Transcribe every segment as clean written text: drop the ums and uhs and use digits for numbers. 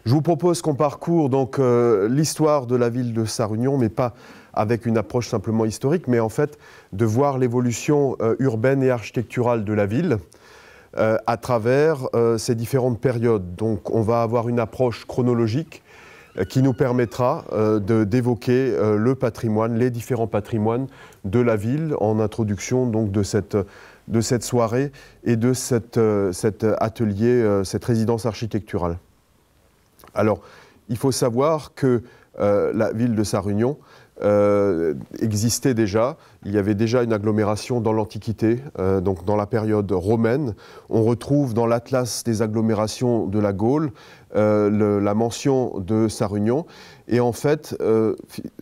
Je vous propose qu'on parcourt donc l'histoire de la ville de Sarre-Union, mais pas avec une approche simplement historique, mais en fait de voir l'évolution urbaine et architecturale de la ville à travers ces différentes périodes. Donc on va avoir une approche chronologique qui nous permettra d'évoquer le patrimoine, les différents patrimoines de la ville en introduction donc de cette soirée et de cet atelier, cette résidence architecturale. Alors, il faut savoir que la ville de Sarre-Union existait déjà. Il y avait déjà une agglomération dans l'Antiquité, donc dans la période romaine. On retrouve dans l'Atlas des agglomérations de la Gaule la mention de Sarre-Union. Et en fait,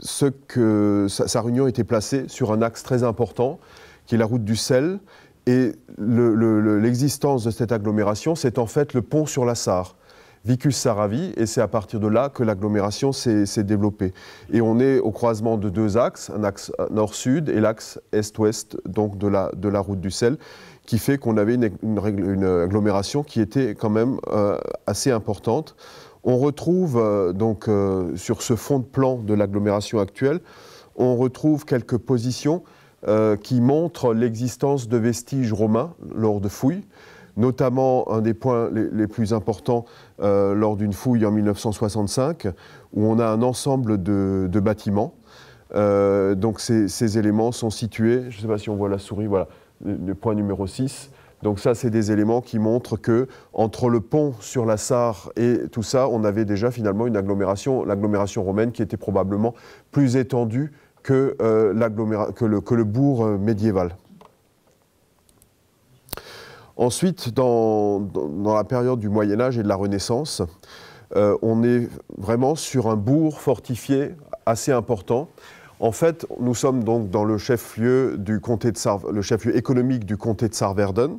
Sarre-Union était placée sur un axe très important, qui est la route du sel. Et l'existence de cette agglomération, c'est en fait le pont sur la Sarre. Vicus Sarravi, et c'est à partir de là que l'agglomération s'est développée. Et on est au croisement de deux axes, un axe nord-sud et l'axe est-ouest donc de la route du sel, qui fait qu'on avait une agglomération qui était quand même assez importante. On retrouve donc sur ce fond de plan de l'agglomération actuelle, on retrouve quelques positions qui montrent l'existence de vestiges romains lors de fouilles. Notamment un des points les plus importants lors d'une fouille en 1965, où on a un ensemble de bâtiments. Donc ces éléments sont situés, je ne sais pas si on voit la souris, voilà, le point numéro 6. Donc ça, c'est des éléments qui montrent que entre le pont sur la Sarre et tout ça, on avait déjà finalement l'agglomération romaine qui était probablement plus étendue que le bourg médiéval. Ensuite, dans la période du Moyen-Âge et de la Renaissance, on est vraiment sur un bourg fortifié assez important. En fait, nous sommes donc dans le chef-lieu du comté de Sarre, le chef-lieu économique du comté de Sarre-Verden.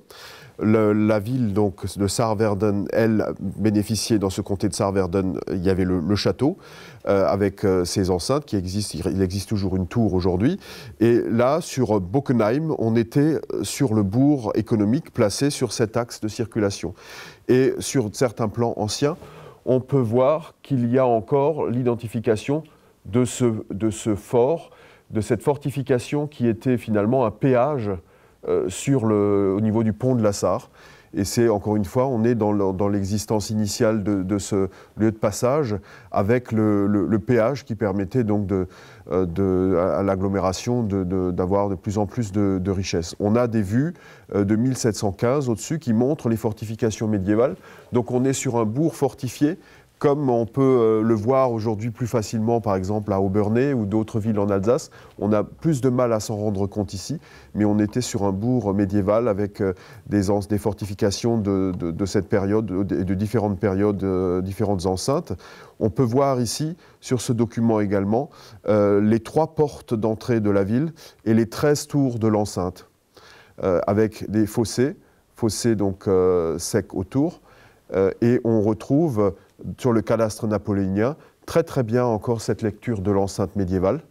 La ville donc, de Sarre-Verden, elle, bénéficiait dans ce comté de Sarre-Verden, il y avait le château avec ses enceintes qui existent, il existe toujours une tour aujourd'hui. Et là, sur Bockenheim, on était sur le bourg économique placé sur cet axe de circulation. Et sur certains plans anciens, on peut voir qu'il y a encore l'identification de ce fort, de cette fortification qui était finalement un péage au niveau du pont de la Sarre. Et c'est, encore une fois, on est dans l'existence initiale de ce lieu de passage, avec le péage qui permettait donc à l'agglomération d'avoir de plus en plus de richesses. On a des vues de 1715 au-dessus qui montrent les fortifications médiévales. Donc on est sur un bourg fortifié, comme on peut le voir aujourd'hui plus facilement, par exemple à Obernai ou d'autres villes en Alsace. On a plus de mal à s'en rendre compte ici, mais on était sur un bourg médiéval avec des fortifications de cette période et de différentes périodes, différentes enceintes. On peut voir ici, sur ce document également, les 3 portes d'entrée de la ville et les 13 tours de l'enceinte, avec des fossés donc secs autour, et on retrouve sur le cadastre napoléonien, très très bien encore cette lecture de l'enceinte médiévale,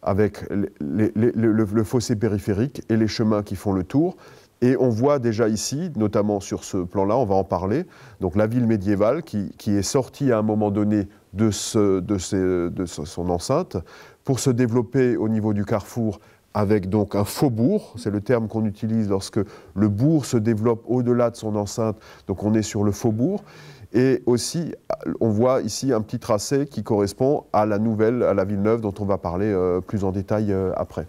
avec le fossé périphérique et les chemins qui font le tour. Et on voit déjà ici, notamment sur ce plan-là, on va en parler, donc la ville médiévale qui est sortie à un moment donné de son enceinte pour se développer au niveau du carrefour avec donc un faubourg, c'est le terme qu'on utilise lorsque le bourg se développe au-delà de son enceinte, donc on est sur le faubourg. Et aussi, on voit ici un petit tracé qui correspond à la ville neuve dont on va parler plus en détail après.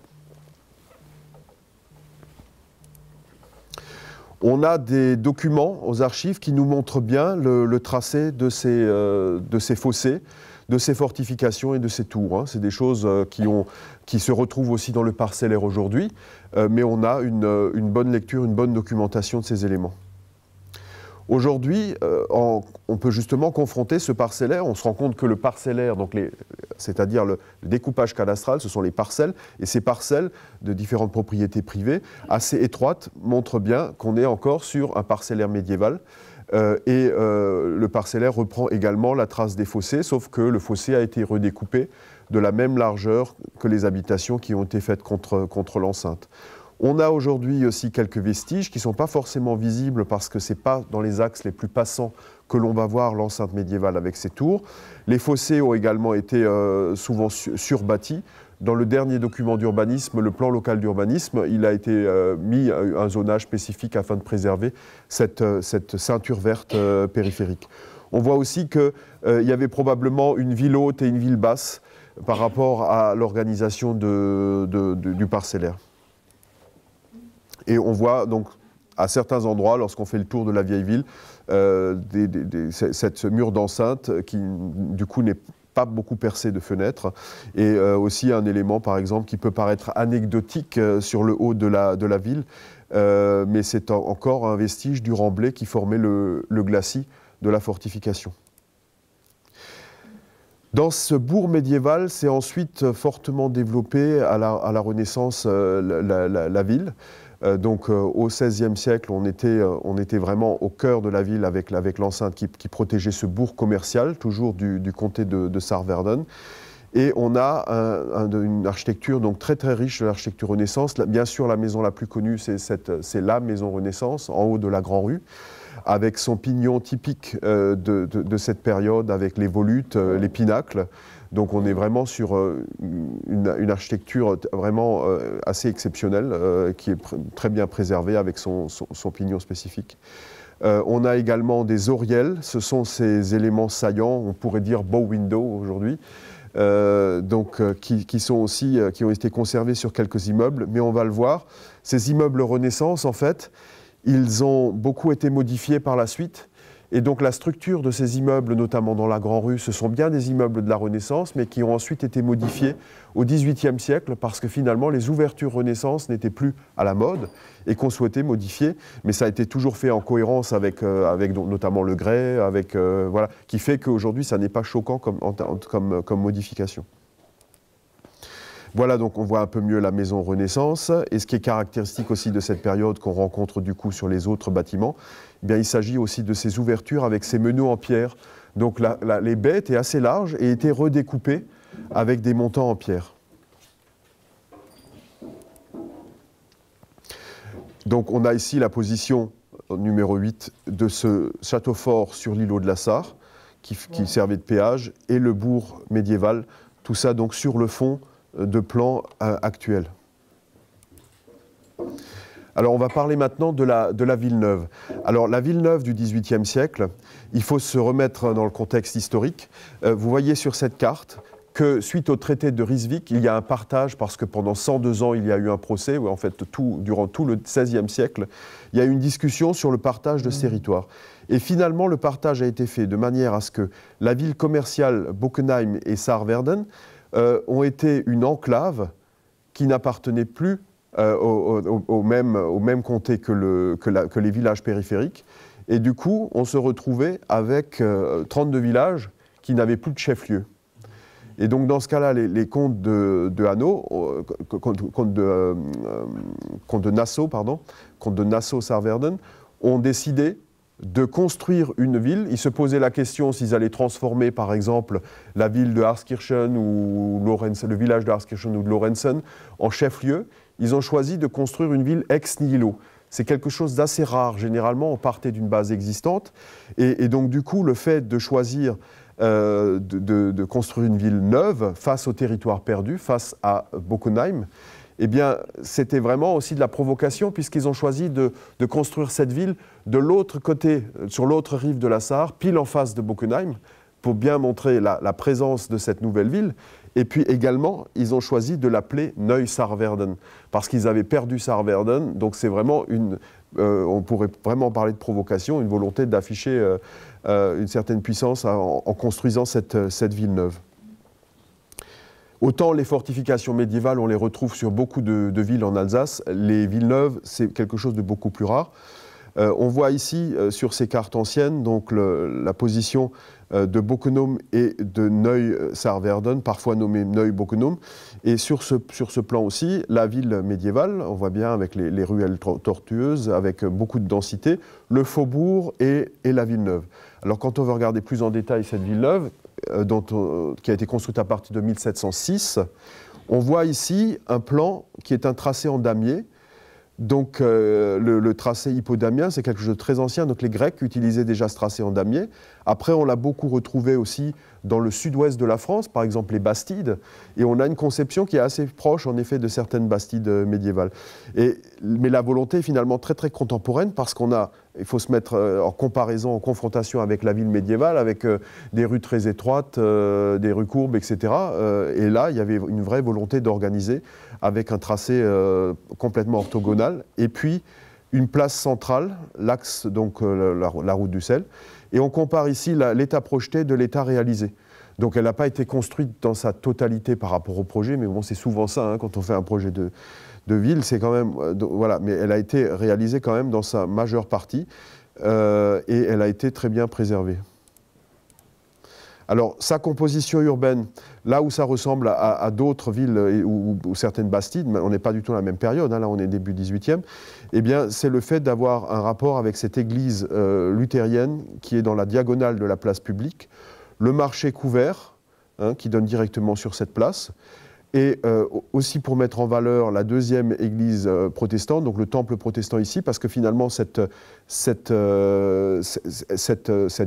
On a des documents aux archives qui nous montrent bien le tracé de ces fossés, de ces fortifications et de ces tours. Hein. C'est des choses qui se retrouvent aussi dans le parcellaire aujourd'hui, mais on a une bonne lecture, une bonne documentation de ces éléments. Aujourd'hui, on peut justement confronter ce parcellaire. On se rend compte que le parcellaire, c'est-à-dire le découpage cadastral, ce sont les parcelles. Et ces parcelles de différentes propriétés privées, assez étroites, montrent bien qu'on est encore sur un parcellaire médiéval. Le parcellaire reprend également la trace des fossés, sauf que le fossé a été redécoupé de la même largeur que les habitations qui ont été faites contre l'enceinte. On a aujourd'hui aussi quelques vestiges qui ne sont pas forcément visibles parce que ce n'est pas dans les axes les plus passants que l'on va voir l'enceinte médiévale avec ses tours. Les fossés ont également été souvent surbâtis. Dans le dernier document d'urbanisme, le plan local d'urbanisme, il a été mis un zonage spécifique afin de préserver cette ceinture verte périphérique. On voit aussi qu'il y avait probablement une ville haute et une ville basse par rapport à l'organisation du parcellaire. Et on voit donc à certains endroits, lorsqu'on fait le tour de la vieille ville, ce mur d'enceinte qui du coup n'est pas beaucoup percé de fenêtres, et aussi un élément par exemple qui peut paraître anecdotique sur le haut de la ville, mais c'est encore un vestige du remblai qui formait le glacis de la fortification. Dans ce bourg médiéval, c'est ensuite fortement développé à la Renaissance la ville. Donc au XVIe siècle, on était vraiment au cœur de la ville avec l'enceinte qui protégeait ce bourg commercial, toujours du comté de Sarverden. Et on a une architecture donc très très riche de l'architecture Renaissance. Bien sûr, la maison la plus connue, c'est la maison Renaissance, en haut de la Grand-Rue, avec son pignon typique de cette période, avec les volutes, les pinacles. Donc on est vraiment sur une architecture vraiment assez exceptionnelle, qui est très bien préservée avec son pignon spécifique. On a également des oriels, ce sont ces éléments saillants, on pourrait dire bow window aujourd'hui, qui ont été conservés sur quelques immeubles, mais on va le voir, ces immeubles Renaissance, en fait, ils ont beaucoup été modifiés par la suite. Et donc la structure de ces immeubles, notamment dans la Grand-Rue, ce sont bien des immeubles de la Renaissance, mais qui ont ensuite été modifiés au XVIIIe siècle, parce que finalement les ouvertures Renaissance n'étaient plus à la mode et qu'on souhaitait modifier. Mais ça a été toujours fait en cohérence avec notamment le grès, voilà, qui fait qu'aujourd'hui ça n'est pas choquant comme modification. Voilà, donc on voit un peu mieux la maison Renaissance. Et ce qui est caractéristique aussi de cette période qu'on rencontre du coup sur les autres bâtiments, eh bien, il s'agit aussi de ces ouvertures avec ces meneaux en pierre. Donc les baies étaient assez larges et étaient redécoupées avec des montants en pierre. Donc on a ici la position numéro 8 de ce château fort sur l'îlot de la Sarre, qui servait de péage, et le bourg médiéval, tout ça donc sur le fond de plan actuel. Alors on va parler maintenant de la Villeneuve. Alors la Villeneuve du XVIIIe siècle, il faut se remettre dans le contexte historique. Vous voyez sur cette carte que suite au traité de Ryswick, il y a un partage parce que pendant 102 ans, il y a eu un procès, où en fait durant tout le XVIe siècle, il y a eu une discussion sur le partage de ce territoire. Et finalement, le partage a été fait de manière à ce que la ville commerciale Bockenheim et Sarverden ont été une enclave qui n'appartenait plus au même comté que les villages périphériques. Et du coup, on se retrouvait avec 32 villages qui n'avaient plus de chef-lieu. Et donc, dans ce cas-là, les comtes de Hanau, comtes de Nassau, comtes de Nassau-Sarverden, ont décidé de construire une ville. Ils se posaient la question s'ils allaient transformer, par exemple, la ville de Harskirchen ou le village de Harskirchen ou de Lorenzen en chef-lieu. Ils ont choisi de construire une ville ex nihilo. C'est quelque chose d'assez rare. Généralement, on partait d'une base existante. Et donc, du coup, le fait de choisir de construire une ville neuve face au territoire perdu, face à Bockenheim, eh bien, c'était vraiment aussi de la provocation, puisqu'ils ont choisi de construire cette ville de l'autre côté, sur l'autre rive de la Sarre, pile en face de Bockenheim, pour bien montrer la présence de cette nouvelle ville. Et puis également, ils ont choisi de l'appeler Neu-Sarverden, parce qu'ils avaient perdu Sarverden. Donc c'est vraiment on pourrait vraiment parler de provocation, une volonté d'afficher une certaine puissance en construisant cette ville neuve. Autant les fortifications médiévales, on les retrouve sur beaucoup de villes en Alsace, les villes neuves, c'est quelque chose de beaucoup plus rare. On voit ici, sur ces cartes anciennes, donc la position de Bockenheim et de Neu-Sarverden, parfois nommée Neu-Bockenheim. Et sur ce plan aussi, la ville médiévale, on voit bien avec les ruelles tortueuses, avec beaucoup de densité, le faubourg et la ville neuve. Alors quand on veut regarder plus en détail cette ville neuve, qui a été construite à partir de 1706, on voit ici un plan qui est un tracé en damier, Donc le tracé hippodamien, c'est quelque chose de très ancien. Donc les Grecs utilisaient déjà ce tracé en damier. Après, on l'a beaucoup retrouvé aussi dans le sud-ouest de la France, par exemple les Bastides. Et on a une conception qui est assez proche, en effet, de certaines Bastides médiévales. Mais la volonté est finalement très, très contemporaine parce il faut se mettre en comparaison, en confrontation avec la ville médiévale, avec des rues très étroites, des rues courbes, etc. Et là, il y avait une vraie volonté d'organiser avec un tracé complètement orthogonal. Et puis, une place centrale, l'axe, donc la route du sel. Et on compare ici l'état projeté de l'état réalisé. Donc elle n'a pas été construite dans sa totalité par rapport au projet, mais bon, c'est souvent ça, hein, quand on fait un projet de ville, c'est quand même... voilà, mais elle a été réalisée quand même dans sa majeure partie, et elle a été très bien préservée. Alors, sa composition urbaine, là où ça ressemble à d'autres villes ou certaines Bastides, mais on n'est pas du tout dans la même période, hein, là on est début 18e, eh bien c'est le fait d'avoir un rapport avec cette église luthérienne qui est dans la diagonale de la place publique, le marché couvert, hein, qui donne directement sur cette place, et aussi pour mettre en valeur la deuxième église protestante, donc le temple protestant ici, parce que finalement cette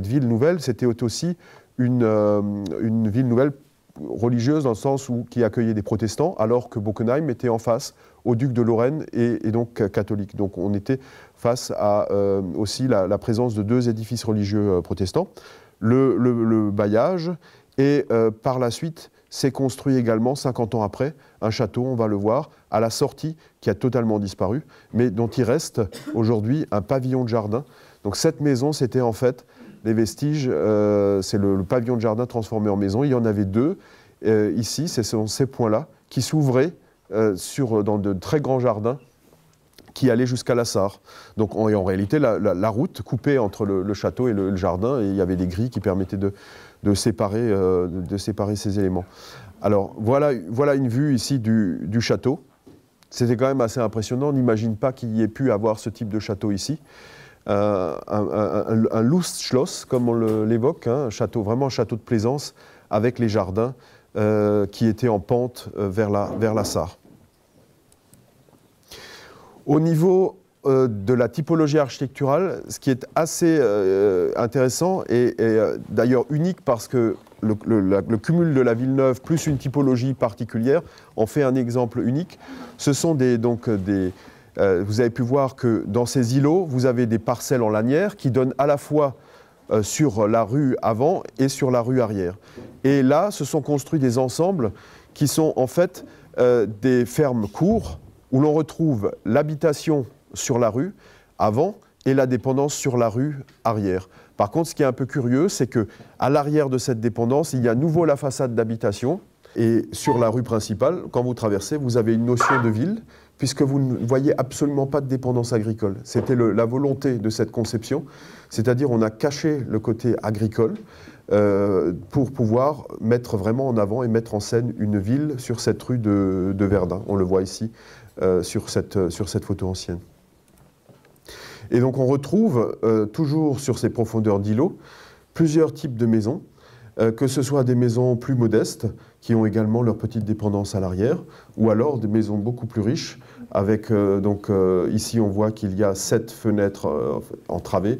ville nouvelle, c'était aussi une ville nouvelle religieuse dans le sens où qui accueillait des protestants, alors que Bockenheim était en face au duc de Lorraine et donc catholique. Donc on était face à aussi la présence de deux édifices religieux protestants. Le bailliage et par la suite s'est construit également, 50 ans après, un château, on va le voir, à la sortie, qui a totalement disparu, mais dont il reste aujourd'hui un pavillon de jardin. Donc cette maison, c'était en fait les vestiges, c'est le pavillon de jardin transformé en maison. Il y en avait deux ici, ce sont ces points-là, qui s'ouvraient dans de très grands jardins qui allaient jusqu'à la Sarre. Donc en réalité, la route coupait entre le château et le jardin, et il y avait des grilles qui permettaient de séparer ces éléments. Alors voilà une vue ici du château. C'était quand même assez impressionnant, on n'imagine pas qu'il y ait pu avoir ce type de château ici. Un Lustschloss, comme on l'évoque, hein, vraiment un château de plaisance avec les jardins qui étaient en pente vers la Sarre. Au niveau de la typologie architecturale, ce qui est assez intéressant et d'ailleurs unique parce que le cumul de la ville neuve plus une typologie particulière en fait un exemple unique, ce sont vous avez pu voir que dans ces îlots, vous avez des parcelles en lanière qui donnent à la fois sur la rue avant et sur la rue arrière. Et là, se sont construits des ensembles qui sont en fait des fermes courts où l'on retrouve l'habitation sur la rue avant et la dépendance sur la rue arrière. Par contre, ce qui est un peu curieux, c'est qu'à l'arrière de cette dépendance, il y a à nouveau la façade d'habitation. Et sur la rue principale, quand vous traversez, vous avez une notion de ville, puisque vous ne voyez absolument pas de dépendance agricole. C'était la volonté de cette conception, c'est-à-dire on a caché le côté agricole pour pouvoir mettre vraiment en avant et mettre en scène une ville sur cette rue de Verdun. On le voit ici sur cette photo ancienne. Et donc on retrouve toujours sur ces profondeurs d'îlots plusieurs types de maisons, que ce soit des maisons plus modestes, qui ont également leur petite dépendance à l'arrière, ou alors des maisons beaucoup plus riches, avec ici on voit qu'il y a 7 fenêtres en travées,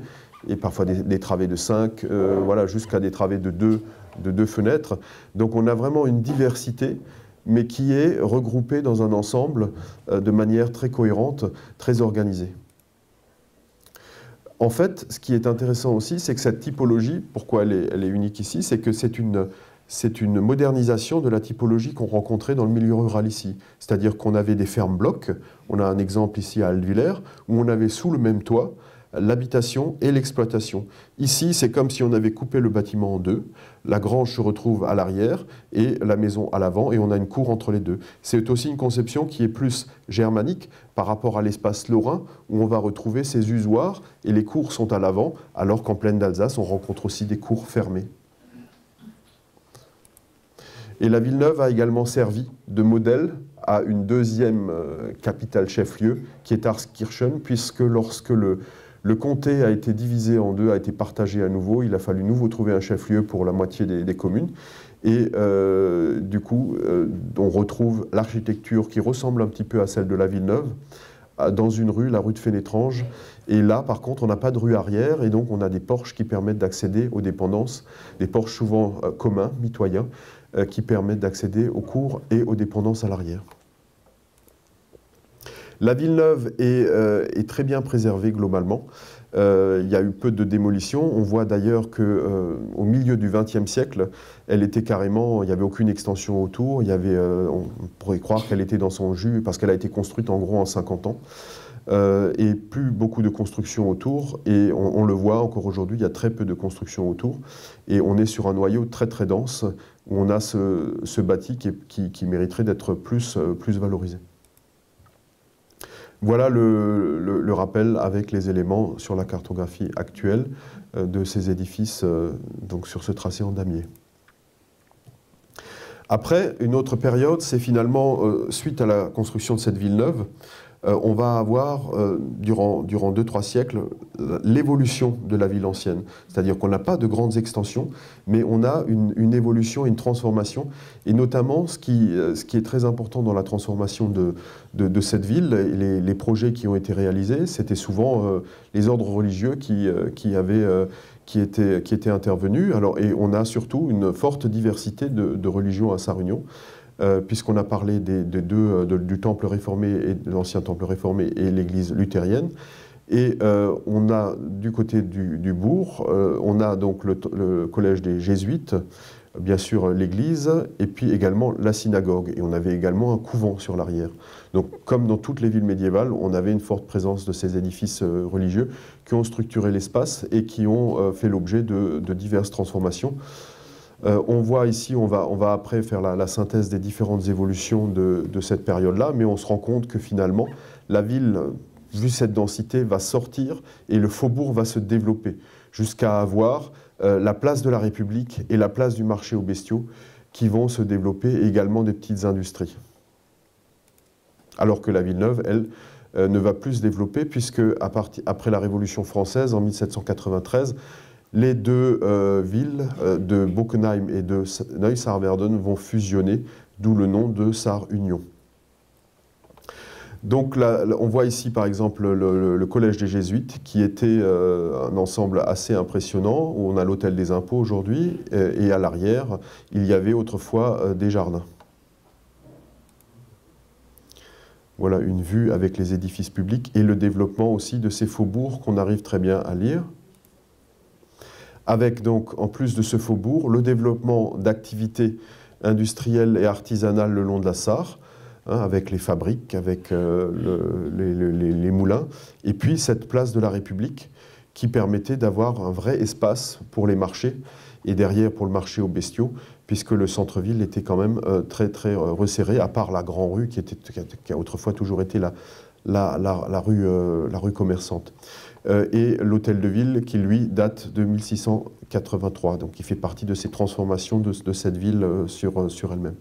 et parfois des travées de 5, voilà, jusqu'à des travées de 2 fenêtres. Donc on a vraiment une diversité, mais qui est regroupée dans un ensemble de manière très cohérente, très organisée. En fait, ce qui est intéressant aussi, c'est que cette typologie, pourquoi elle est unique ici, c'est que c'est une modernisation de la typologie qu'on rencontrait dans le milieu rural ici. C'est-à-dire qu'on avait des fermes blocs, on a un exemple ici à Altwiller, où on avait sous le même toit l'habitation et l'exploitation. Ici, c'est comme si on avait coupé le bâtiment en deux. La grange se retrouve à l'arrière et la maison à l'avant, et on a une cour entre les deux. C'est aussi une conception qui est plus germanique par rapport à l'espace lorrain, où on va retrouver ces usoirs, et les cours sont à l'avant, alors qu'en plaine d'Alsace, on rencontre aussi des cours fermées. Et la Villeneuve a également servi de modèle à une deuxième capitale chef-lieu, qui est Arskirchen, puisque lorsque le comté a été divisé en deux, a été partagé à nouveau, il a fallu nouveau trouver un chef-lieu pour la moitié des communes. Et du coup, on retrouve l'architecture qui ressemble un petit peu à celle de la Villeneuve, dans une rue, la rue de Fénétrange. Et là, par contre, on n'a pas de rue arrière, et donc on a des porches qui permettent d'accéder aux dépendances, des porches souvent communs, mitoyens, qui permettent d'accéder aux cours et aux dépendances à l'arrière. La Villeneuve est très bien préservée globalement. Il y a eu peu de démolitions. On voit d'ailleurs qu'au milieu du XXe siècle, elle était carrément, il n'y avait aucune extension autour. On pourrait croire qu'elle était dans son jus parce qu'elle a été construite en gros en 50 ans. Et plus beaucoup de construction autour. Et on le voit encore aujourd'hui, il y a très peu de construction autour. Et on est sur un noyau très très dense où on a ce bâti qui mériterait d'être plus valorisé. Voilà le rappel avec les éléments sur la cartographie actuelle de ces édifices donc sur ce tracé en damier. Après, une autre période, c'est finalement, suite à la construction de cette ville neuve, on va avoir, durant 2-3 siècles, l'évolution de la ville ancienne. C'est-à-dire qu'on n'a pas de grandes extensions, mais on a une évolution, une transformation. Et notamment, ce qui est très important dans la transformation de cette ville, les projets qui ont été réalisés, c'était souvent les ordres religieux qui étaient intervenus. Et on a surtout une forte diversité de religions à Sarre-Union. Puisqu'on a parlé du temple réformé et de l'ancien temple réformé et l'église luthérienne. Et on a du côté du bourg, on a donc le collège des jésuites, bien sûr l'église, et puis également la synagogue. Et on avait également un couvent sur l'arrière. Donc comme dans toutes les villes médiévales, on avait une forte présence de ces édifices religieux qui ont structuré l'espace et qui ont fait l'objet de diverses transformations. On voit ici, on va après faire la synthèse des différentes évolutions de cette période-là, mais on se rend compte que finalement, la ville, vu cette densité, va sortir et le faubourg va se développer jusqu'à avoir la place de la République et la place du marché aux bestiaux qui vont se développer, et également des petites industries. Alors que la Villeneuve, elle, ne va plus se développer puisque après la Révolution française, en 1793, les deux villes de Bockenheim et de Neuss-Saarwerden vont fusionner, d'où le nom de Sarre-Union. Donc là, on voit ici par exemple le collège des jésuites qui était un ensemble assez impressionnant où on a l'hôtel des impôts aujourd'hui et à l'arrière il y avait autrefois des jardins. Voilà une vue avec les édifices publics et le développement aussi de ces faubourgs qu'on arrive très bien à lire. Avec donc, en plus de ce faubourg, le développement d'activités industrielles et artisanales le long de la Sarre, avec les fabriques, avec les moulins, et puis cette place de la République qui permettait d'avoir un vrai espace pour les marchés, et derrière pour le marché aux bestiaux, puisque le centre-ville était quand même très très resserré, à part la grande rue qui a autrefois toujours été la rue commerçante. Et l'hôtel de ville qui, lui, date de 1683, donc qui fait partie de ces transformations de cette ville sur elle-même.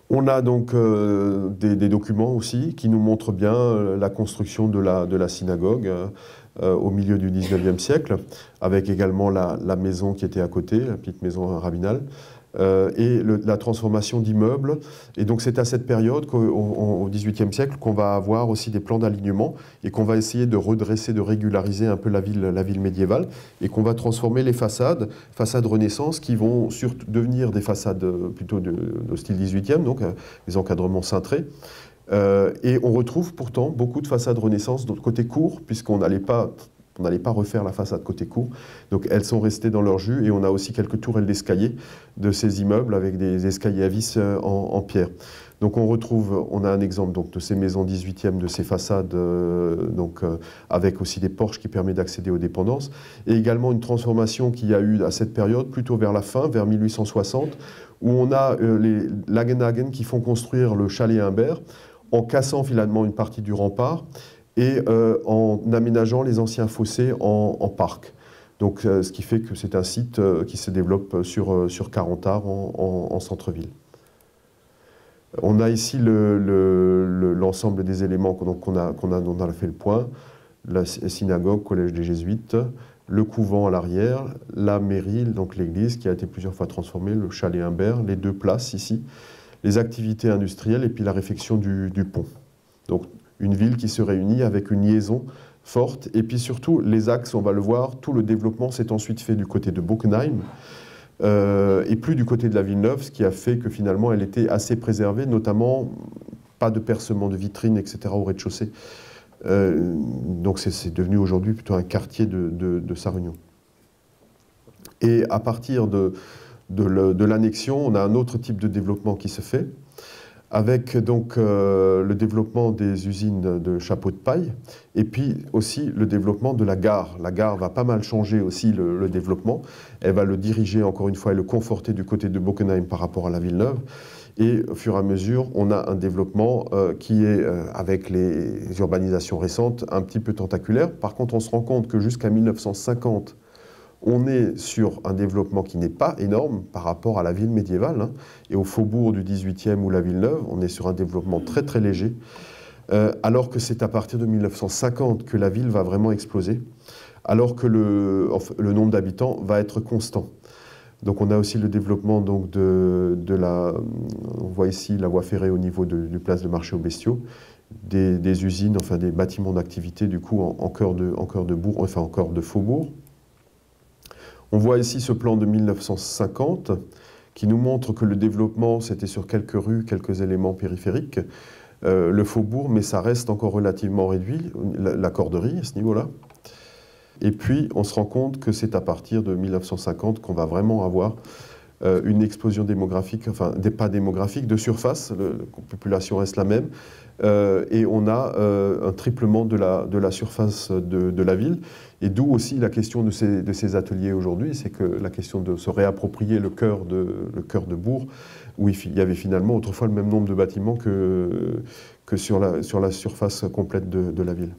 On a donc des documents aussi qui nous montrent bien la construction de la synagogue au milieu du XIXe siècle, avec également la maison qui était à côté, la petite maison rabbinale, et la transformation d'immeubles. Et donc c'est à cette période, au XVIIIe siècle, qu'on va avoir aussi des plans d'alignement et qu'on va essayer de redresser, de régulariser un peu la ville médiévale et qu'on va transformer les façades Renaissance qui vont devenir des façades plutôt de style XVIIIe, donc des encadrements cintrés. Et on retrouve pourtant beaucoup de façades Renaissance de côté court, puisqu'on n'allait pas refaire la façade côté court. Donc elles sont restées dans leur jus et on a aussi quelques tourelles d'escalier de ces immeubles avec des escaliers à vis en pierre. Donc on a un exemple donc, de ces maisons 18e, de ces façades avec aussi des porches qui permettent d'accéder aux dépendances. Et également une transformation qu'il y a eu à cette période, plutôt vers la fin, vers 1860, où on a les Lagenhagen qui font construire le chalet Humbert en cassant finalement une partie du rempart et en aménageant les anciens fossés en parc. Donc, ce qui fait que c'est un site qui se développe sur 40 arts en centre-ville. On a ici l'ensemble des éléments dont on a fait le point. La synagogue, collège des jésuites, le couvent à l'arrière, la mairie, donc l'église qui a été plusieurs fois transformée, le chalet Humbert, les deux places ici, les activités industrielles et puis la réfection du pont. Donc une ville qui se réunit avec une liaison forte. Et puis surtout, les axes, on va le voir, tout le développement s'est ensuite fait du côté de Bockenheim et plus du côté de la Villeneuve, ce qui a fait que finalement elle était assez préservée, notamment pas de percement de vitrines, etc. au rez-de-chaussée. Donc c'est devenu aujourd'hui plutôt un quartier de Sarre-Union. Et à partir de l'annexion, on a un autre type de développement qui se fait, avec donc le développement des usines de chapeaux de paille, et puis aussi le développement de la gare. La gare va pas mal changer aussi le développement. Elle va le diriger encore une fois et le conforter du côté de Bockenheim par rapport à la Villeneuve. Et au fur et à mesure, on a un développement qui est, avec les urbanisations récentes, un petit peu tentaculaire. Par contre, on se rend compte que jusqu'à 1950, on est sur un développement qui n'est pas énorme par rapport à la ville médiévale. Hein, et au faubourg du 18e ou la Villeneuve, on est sur un développement très très léger. Alors que c'est à partir de 1950 que la ville va vraiment exploser, alors que le nombre d'habitants va être constant. Donc on a aussi le développement donc, on voit ici la voie ferrée au niveau du place de marché aux bestiaux, des usines, enfin des bâtiments d'activité du coup en cœur de bourg, enfin en cœur de faubourg. On voit ici ce plan de 1950 qui nous montre que le développement c'était sur quelques rues, quelques éléments périphériques, le faubourg, mais ça reste encore relativement réduit, la corderie à ce niveau-là. Et puis, on se rend compte que c'est à partir de 1950 qu'on va vraiment avoir une explosion démographique, enfin, pas démographique, de surface, la population reste la même, et on a un triplement de la surface de la ville, et d'où aussi la question de ces ateliers aujourd'hui, c'est que la question de se réapproprier le cœur de bourg, où il y avait finalement autrefois le même nombre de bâtiments que sur la surface complète de la ville.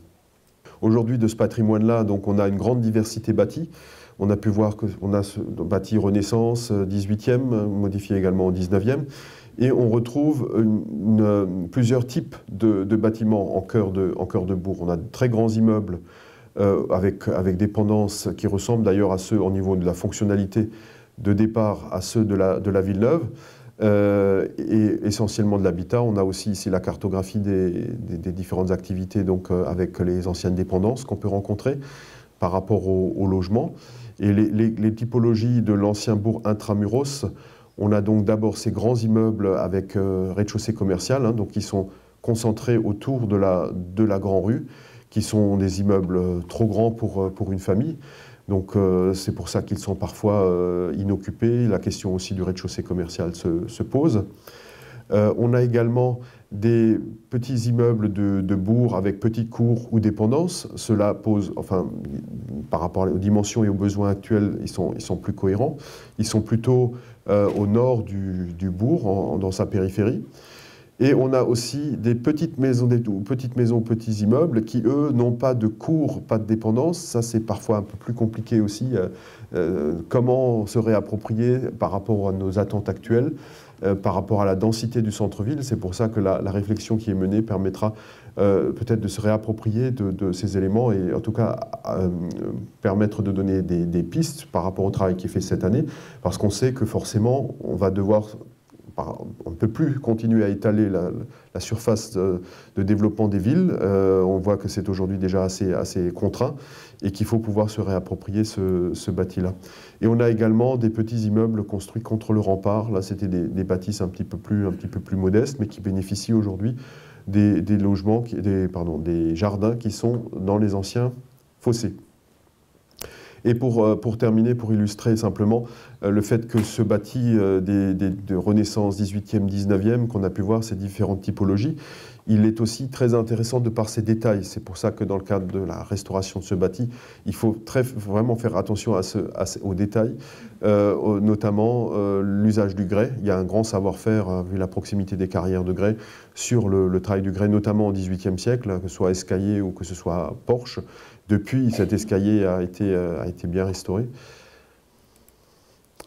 Aujourd'hui, de ce patrimoine-là, donc on a une grande diversité bâtie. On a pu voir qu'on a ce bâti Renaissance, 18e, modifié également au 19e. Et on retrouve plusieurs types de bâtiments en cœur de bourg. On a de très grands immeubles avec des pendances qui ressemblent d'ailleurs à ceux au niveau de la fonctionnalité de départ à ceux de la Villeneuve. Et essentiellement de l'habitat. On a aussi ici la cartographie des différentes activités donc, avec les anciennes dépendances qu'on peut rencontrer par rapport au logement. Et les typologies de l'ancien bourg intramuros, on a donc d'abord ces grands immeubles avec rez-de-chaussée commercial, hein, donc qui sont concentrés autour de la Grand Rue, qui sont des immeubles trop grands pour une famille. Donc c'est pour ça qu'ils sont parfois inoccupés. La question aussi du rez-de-chaussée commercial se pose. On a également des petits immeubles de bourg avec petites cours ou dépendances. Cela pose, enfin, par rapport aux dimensions et aux besoins actuels, ils sont plus cohérents. Ils sont plutôt au nord du bourg, dans sa périphérie. Et on a aussi des petites maisons, petits immeubles qui, eux, n'ont pas de cours, pas de dépendance. Ça, c'est parfois un peu plus compliqué aussi. Comment se réapproprier par rapport à nos attentes actuelles, par rapport à la densité du centre-ville. C'est pour ça que la réflexion qui est menée permettra peut-être de se réapproprier de ces éléments et en tout cas permettre de donner des pistes par rapport au travail qui est fait cette année, parce qu'on sait que forcément, on va devoir... On ne peut plus continuer à étaler la surface de développement des villes. On voit que c'est aujourd'hui déjà assez contraint et qu'il faut pouvoir se réapproprier ce bâti-là. Et on a également des petits immeubles construits contre le rempart. Là, c'était des bâtisses un petit peu plus modestes, mais qui bénéficient aujourd'hui des logements, des jardins qui sont dans les anciens fossés. Et pour terminer, pour illustrer simplement le fait que ce bâti de Renaissance 18e, 19e, qu'on a pu voir ces différentes typologies, il est aussi très intéressant de par ses détails. C'est pour ça que dans le cadre de la restauration de ce bâti, il faut vraiment faire attention aux détails, notamment l'usage du grès. Il y a un grand savoir-faire, vu la proximité des carrières de grès, sur le travail du grès, notamment au XVIIIe siècle, que ce soit escalier ou que ce soit porche. Depuis, cet escalier a été bien restauré.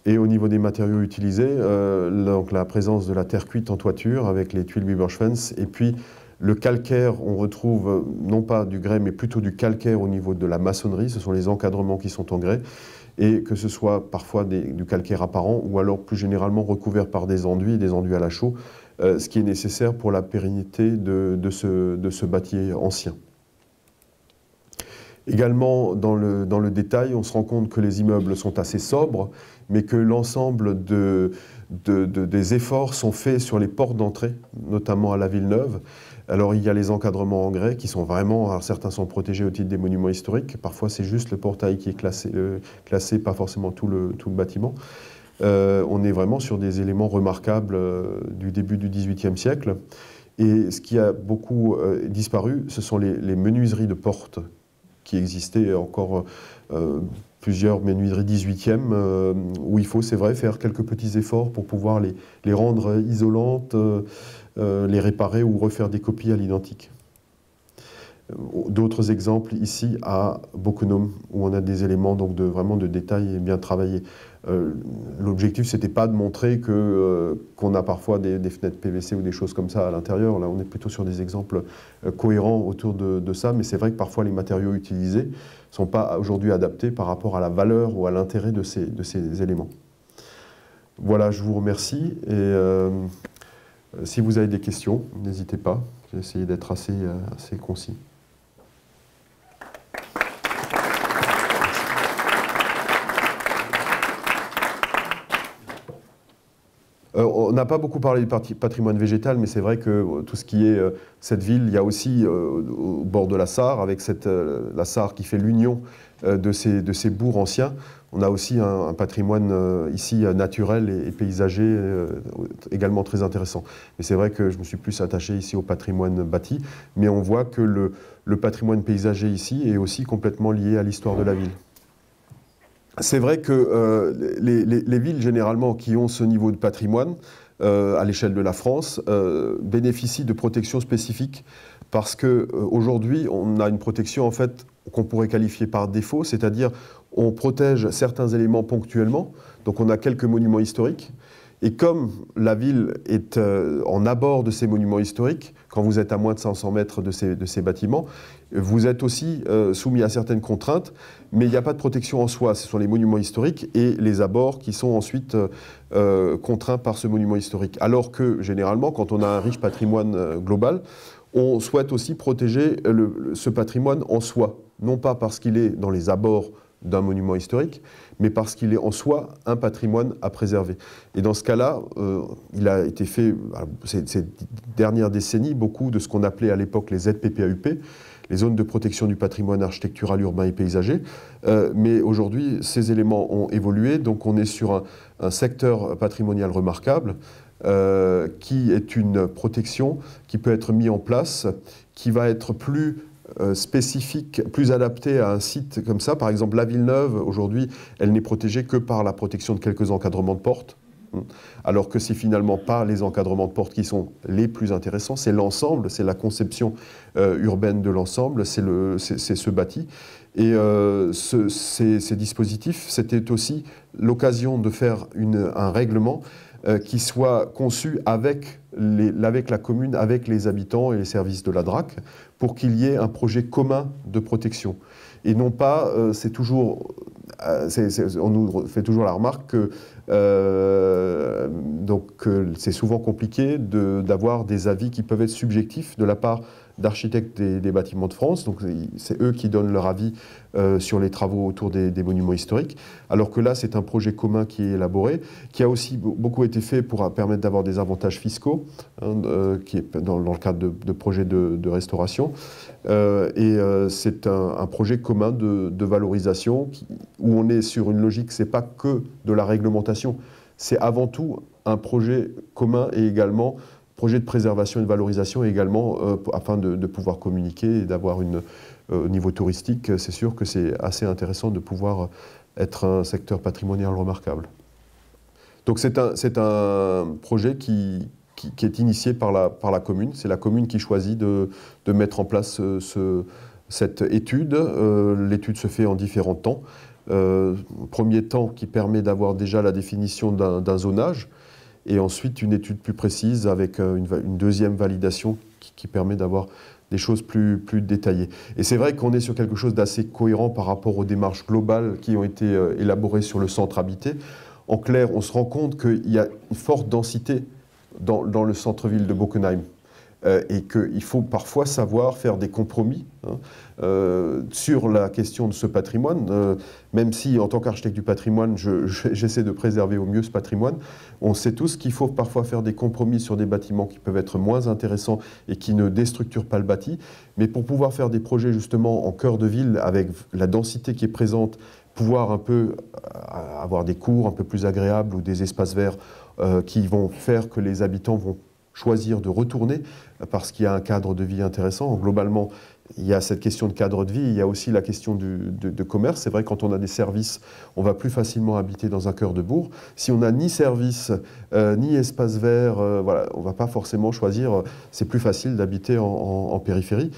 Et au niveau des matériaux utilisés, donc la présence de la terre cuite en toiture avec les tuiles Biberschwens, et puis le calcaire, on retrouve non pas du grès, mais plutôt du calcaire au niveau de la maçonnerie. Ce sont les encadrements qui sont en grès, et que ce soit parfois du calcaire apparent, ou alors plus généralement recouvert par des enduits à la chaux, ce qui est nécessaire pour la pérennité de ce bâti ancien. Également, dans le détail, on se rend compte que les immeubles sont assez sobres, mais que l'ensemble des efforts sont faits sur les portes d'entrée, notamment à la Villeneuve. Alors, il y a les encadrements en grès qui sont vraiment, alors certains sont protégés au titre des monuments historiques, parfois c'est juste le portail qui est classé, pas forcément tout le bâtiment. On est vraiment sur des éléments remarquables du début du XVIIIe siècle. Et ce qui a beaucoup disparu, ce sont les menuiseries de portes qui existaient encore plusieurs menuiseries 18e, où il faut, c'est vrai, faire quelques petits efforts pour pouvoir les rendre isolantes, les réparer ou refaire des copies à l'identique. D'autres exemples ici à Bocquenome, où on a des éléments donc vraiment de détail et bien travaillés. L'objectif, c'était pas de montrer qu'on a parfois des fenêtres PVC ou des choses comme ça à l'intérieur. Là, on est plutôt sur des exemples cohérents autour de ça, mais c'est vrai que parfois les matériaux utilisés ne sont pas aujourd'hui adaptés par rapport à la valeur ou à l'intérêt de ces éléments. Voilà, je vous remercie. Et si vous avez des questions, n'hésitez pas. J'ai essayé d'être assez concis. On n'a pas beaucoup parlé du patrimoine végétal, mais c'est vrai que tout ce qui est cette ville, il y a aussi au bord de la Sarre, avec la Sarre qui fait l'union de ces bourgs anciens, on a aussi un patrimoine ici naturel et paysager également très intéressant. Mais c'est vrai que je me suis plus attaché ici au patrimoine bâti, mais on voit que le patrimoine paysager ici est aussi complètement lié à l'histoire de la ville. C'est vrai que les villes, généralement, qui ont ce niveau de patrimoine, à l'échelle de la France, bénéficient de protections spécifiques parce qu'aujourd'hui, on a une protection, en fait, qu'on pourrait qualifier par défaut, c'est-à-dire on protège certains éléments ponctuellement, donc on a quelques monuments historiques, et comme la ville est en abord de ces monuments historiques, quand vous êtes à moins de 500 mètres de ces bâtiments, vous êtes aussi soumis à certaines contraintes, mais il n'y a pas de protection en soi. Ce sont les monuments historiques et les abords qui sont ensuite contraints par ce monument historique. Alors que, généralement, quand on a un riche patrimoine global, on souhaite aussi protéger ce patrimoine en soi. Non pas parce qu'il est dans les abords d'un monument historique, mais parce qu'il est en soi un patrimoine à préserver. Et dans ce cas-là, il a été fait, ces dernières décennies, beaucoup de ce qu'on appelait à l'époque les ZPPAUP, les zones de protection du patrimoine architectural, urbain et paysager. Mais aujourd'hui, ces éléments ont évolué, donc on est sur un secteur patrimonial remarquable, qui est une protection qui peut être mise en place, qui va être plus spécifique, plus adaptée à un site comme ça. Par exemple, la Villeneuve, aujourd'hui, elle n'est protégée que par la protection de quelques encadrements de portes, alors que c'est finalement pas les encadrements de portes qui sont les plus intéressants, c'est l'ensemble, c'est la conception urbaine de l'ensemble, c'est ce bâti. Et ces dispositifs, c'était aussi l'occasion de faire un règlement qui soit conçu avec la commune, avec les habitants et les services de la DRAC, pour qu'il y ait un projet commun de protection. Et non pas, on nous fait toujours la remarque que c'est souvent compliqué d'avoir des avis qui peuvent être subjectifs de la part d'architectes des bâtiments de France. Donc c'est eux qui donnent leur avis sur les travaux autour des monuments historiques. Alors que là, c'est un projet commun qui est élaboré, qui a aussi beaucoup été fait pour permettre d'avoir des avantages fiscaux, qui est dans le cadre de projets de restauration. C'est un projet commun de valorisation où on est sur une logique, c'est pas que de la réglementation, c'est avant tout un projet commun et également projet de préservation et de valorisation et également afin de pouvoir communiquer et d'avoir au niveau touristique, c'est sûr que c'est assez intéressant de pouvoir être un secteur patrimonial remarquable. Donc c'est un projet qui est initié par la commune. C'est la commune qui choisit de mettre en place cette étude. L'étude se fait en différents temps. Premier temps qui permet d'avoir déjà la définition d'un zonage, et ensuite une étude plus précise avec une deuxième validation qui permet d'avoir des choses plus détaillées. Et c'est vrai qu'on est sur quelque chose d'assez cohérent par rapport aux démarches globales qui ont été élaborées sur le centre habité. En clair, on se rend compte qu'il y a une forte densité dans le centre-ville de Bockenheim. Et qu'il faut parfois savoir faire des compromis sur la question de ce patrimoine, même si en tant qu'architecte du patrimoine, j'essaie de préserver au mieux ce patrimoine. On sait tous qu'il faut parfois faire des compromis sur des bâtiments qui peuvent être moins intéressants et qui ne déstructurent pas le bâti, mais pour pouvoir faire des projets justement en cœur de ville avec la densité qui est présente, pouvoir un peu avoir des cours un peu plus agréables ou des espaces verts qui vont faire que les habitants vont choisir de retourner parce qu'il y a un cadre de vie intéressant. Globalement, il y a cette question de cadre de vie, il y a aussi la question de commerce. C'est vrai, quand on a des services, on va plus facilement habiter dans un cœur de bourg. Si on n'a ni service, ni espace vert, voilà, on ne va pas forcément choisir, c'est plus facile d'habiter en périphérie.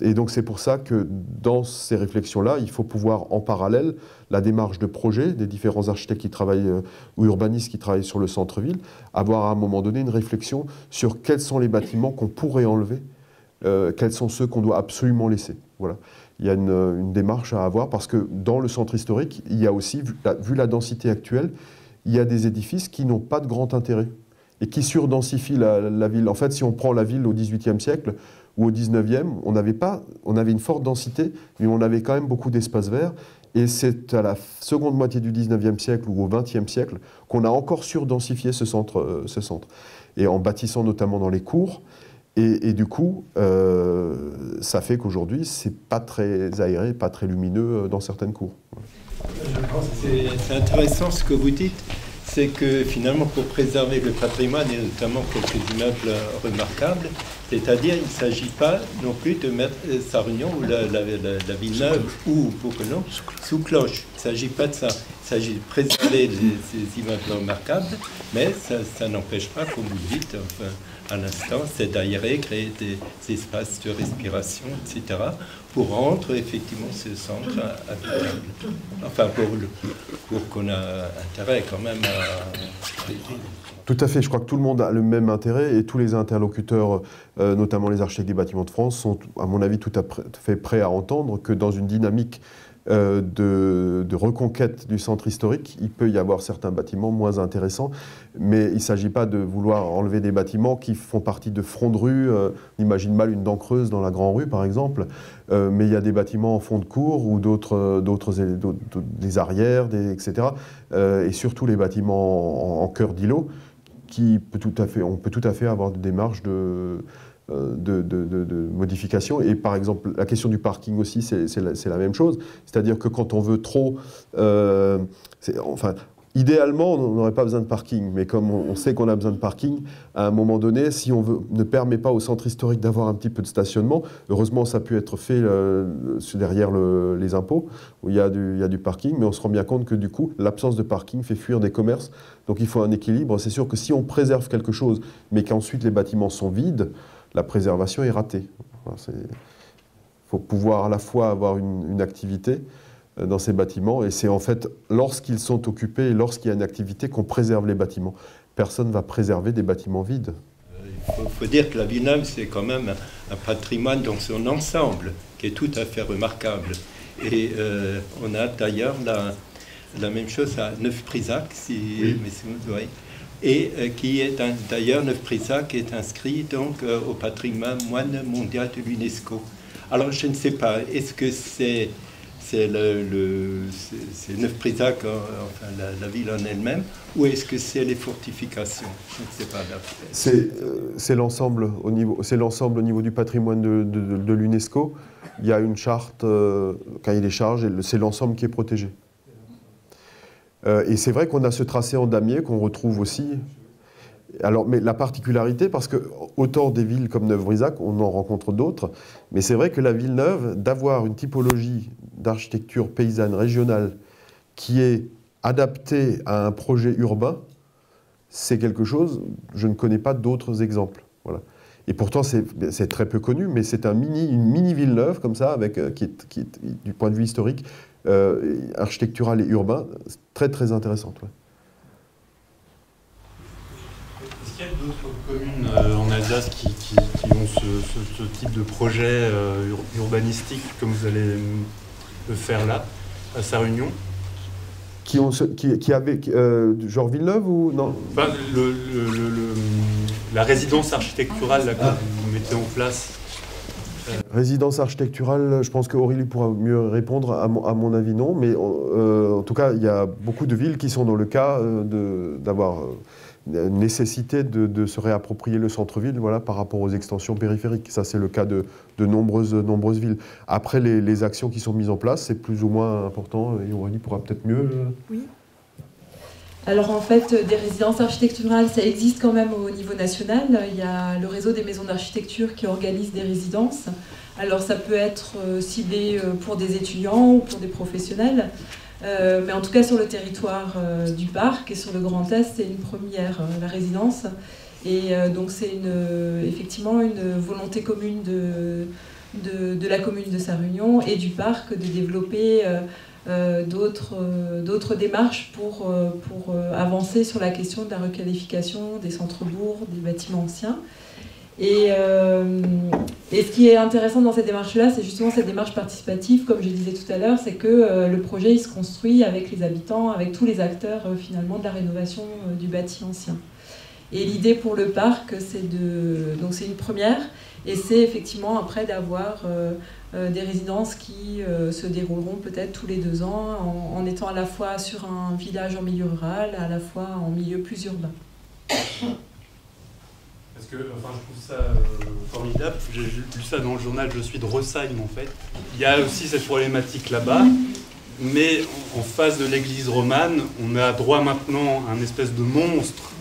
Et donc c'est pour ça que dans ces réflexions-là, il faut pouvoir en parallèle la démarche de projet des différents architectes qui travaillent ou urbanistes qui travaillent sur le centre-ville, avoir à un moment donné une réflexion sur quels sont les bâtiments qu'on pourrait enlever, quels sont ceux qu'on doit absolument laisser. Voilà. Il y a une démarche à avoir parce que dans le centre historique, il y a aussi, vu la densité actuelle, il y a des édifices qui n'ont pas de grand intérêt et qui surdensifient la ville. En fait, si on prend la ville au XVIIIe siècle, ou au 19e, on avait une forte densité, mais on avait quand même beaucoup d'espaces verts. Et c'est à la seconde moitié du 19e siècle ou au 20e siècle qu'on a encore surdensifié ce centre. Et en bâtissant notamment dans les cours. Et du coup, ça fait qu'aujourd'hui, c'est pas très aéré, pas très lumineux dans certaines cours. Je pense que c'est intéressant ce que vous dites. C'est que finalement, pour préserver le patrimoine, et notamment quelques immeubles remarquables, c'est-à-dire il ne s'agit pas non plus de mettre Sarre-Union ou la Villeneuve ou Bockenheim sous cloche. Il ne s'agit pas de ça. Il s'agit de préserver ces immeubles remarquables, mais ça n'empêche pas, comme vous le dites, enfin, à l'instant, c'est d'aérer, créer des espaces de respiration, etc., pour rendre effectivement ce centre habitable. Enfin, pour qu'on ait intérêt quand même à... Tout à fait, je crois que tout le monde a le même intérêt et tous les interlocuteurs, notamment les architectes des bâtiments de France, sont à mon avis tout à fait prêts à entendre que dans une dynamique de reconquête du centre historique, il peut y avoir certains bâtiments moins intéressants, mais il ne s'agit pas de vouloir enlever des bâtiments qui font partie de fronts de rue. On imagine mal une dent creuse dans la Grand Rue, par exemple, mais il y a des bâtiments en fond de cour ou des arrières, etc. Et surtout les bâtiments en cœur d'îlot, on peut tout à fait avoir des démarches de modification. Et par exemple, la question du parking aussi, c'est la même chose. C'est-à-dire que quand on veut trop... idéalement, on n'aurait pas besoin de parking, mais comme on sait qu'on a besoin de parking, à un moment donné, si on ne permet pas au centre historique d'avoir un petit peu de stationnement, heureusement, ça a pu être fait derrière les impôts, où il y a du parking, mais on se rend bien compte que du coup, l'absence de parking fait fuir des commerces. Donc il faut un équilibre. C'est sûr que si on préserve quelque chose, mais qu'ensuite les bâtiments sont vides, la préservation est ratée. Il faut pouvoir à la fois avoir une activité dans ces bâtiments, et c'est en fait lorsqu'ils sont occupés et lorsqu'il y a une activité qu'on préserve les bâtiments. Personne ne va préserver des bâtiments vides. Il faut dire que la Villeneuve, c'est quand même un patrimoine dans son ensemble qui est tout à fait remarquable. Et on a d'ailleurs la même chose à Neuf-Prisac, oui. Et qui est d'ailleurs, Neuf-Prisac est inscrit donc au patrimoine mondial de l'UNESCO. Alors je ne sais pas, est-ce que c'est Neuf-Prisac, enfin la ville en elle-même, ou est-ce que c'est les fortifications? Je ne sais pas. C'est l'ensemble au niveau du patrimoine de l'UNESCO. Il y a une charte, cahier des charges, et c'est l'ensemble qui est protégé. Et c'est vrai qu'on a ce tracé en damier qu'on retrouve aussi. Alors, mais la particularité, parce que autant des villes comme Neuf-Brisac, on en rencontre d'autres, mais c'est vrai que la Villeneuve, d'avoir une typologie d'architecture paysanne régionale qui est adaptée à un projet urbain, c'est quelque chose, je ne connais pas d'autres exemples. Voilà. Et pourtant, c'est très peu connu, mais c'est une mini Villeneuve, comme ça, qui est, du point de vue historique, architectural et urbain, très très intéressante. Ouais. Est-ce qu'il y a d'autres communes en Alsace qui ont ce type de projet urbanistique comme vous allez le faire là, à Sarre-Union? qui avait genre Villeneuve ou non? Enfin, la résidence architecturale là, que vous mettez en place. Résidence architecturale, je pense qu'Aurélie pourra mieux répondre. À mon avis, non. Mais en tout cas, il y a beaucoup de villes qui sont dans le cas d'avoir nécessité de se réapproprier le centre-ville, voilà, par rapport aux extensions périphériques. Ça, c'est le cas de nombreuses villes. Après, les actions qui sont mises en place, c'est plus ou moins important. Et Aurélie pourra peut-être mieux. Oui. Alors en fait, des résidences architecturales, ça existe quand même au niveau national. Il y a le réseau des maisons d'architecture qui organise des résidences. Alors ça peut être ciblé pour des étudiants ou pour des professionnels. Mais en tout cas sur le territoire du parc et sur le Grand Est, c'est une première, la résidence. Et donc c'est effectivement une volonté commune de la commune de Sarre-Union et du parc de développer d'autres démarches pour avancer sur la question de la requalification des centres-bourgs, des bâtiments anciens. Et ce qui est intéressant dans cette démarche-là, c'est justement cette démarche participative, comme je disais tout à l'heure, c'est que le projet il se construit avec les habitants, avec tous les acteurs finalement de la rénovation du bâti ancien. Et l'idée pour le parc, donc c'est une première, et c'est effectivement après d'avoir des résidences qui se dérouleront peut-être tous les 2 ans, en étant à la fois sur un village en milieu rural, à la fois en milieu plus urbain. Parce que, enfin, je trouve ça formidable. J'ai lu ça dans le journal, je suis de Rosheim en fait. Il y a aussi cette problématique là-bas, mais en face de l'église romane, on a droit maintenant à un espèce de monstre